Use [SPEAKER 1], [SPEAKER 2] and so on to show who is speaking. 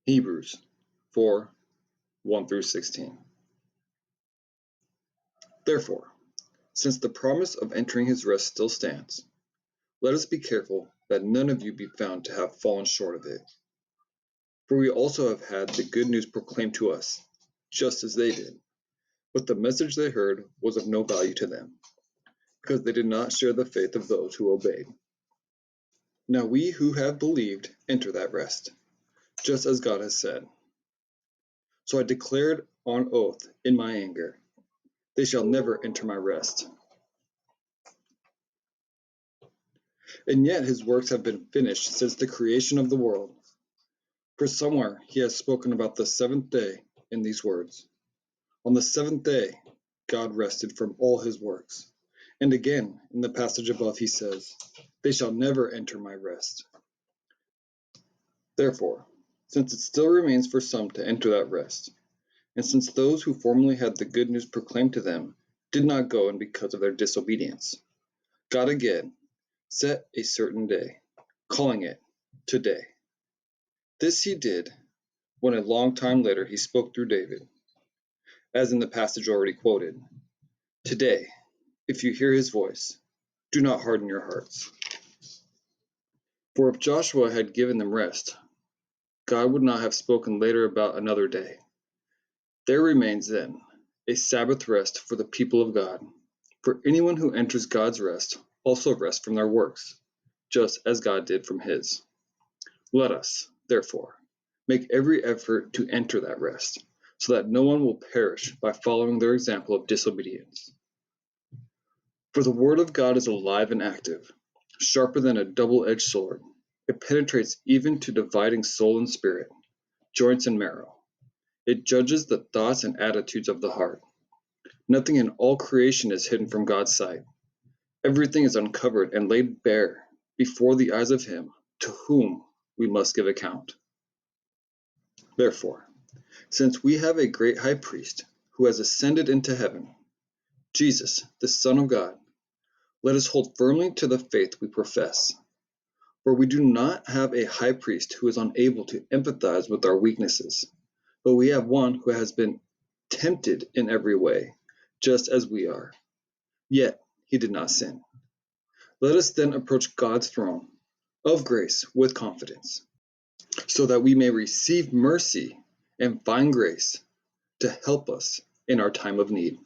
[SPEAKER 1] Hebrews 4:1-16. Therefore, since the promise of entering his rest still stands, let us be careful that none of you be found to have fallen short of it. For we also have had the good news proclaimed to us, just as they did. But the message they heard was of no value to them, because they did not share the faith of those who obeyed. Now we who have believed enter that rest, just as God has said. So I declared on oath in my anger, they shall never enter my rest. And yet his works have been finished since the creation of the world. For somewhere he has spoken about the seventh day in these words. On the seventh day, God rested from all his works. And again, in the passage above, he says, they shall never enter my rest. Therefore, since it still remains for some to enter that rest, and since those who formerly had the good news proclaimed to them did not go in because of their disobedience, God again set a certain day, calling it today. This he did when a long time later he spoke through David, as in the passage already quoted. Today, if you hear his voice, do not harden your hearts. For if Joshua had given them rest, God would not have spoken later about another day. There remains then a Sabbath rest for the people of God. For anyone who enters God's rest also rests from their works, just as God did from his. Let us, therefore, make every effort to enter that rest, so that no one will perish by following their example of disobedience. For the word of God is alive and active, sharper than a double-edged sword. It penetrates even to dividing soul and spirit, joints and marrow. It judges the thoughts and attitudes of the heart. Nothing in all creation is hidden from God's sight. Everything is uncovered and laid bare before the eyes of him to whom we must give account. Therefore, since we have a great high priest who has ascended into heaven, Jesus, the Son of God, let us hold firmly to the faith we profess. For we do not have a high priest who is unable to empathize with our weaknesses, but we have one who has been tempted in every way, just as we are. Yet he did not sin. Let us then approach God's throne of grace with confidence, so that we may receive mercy and find grace to help us in our time of need.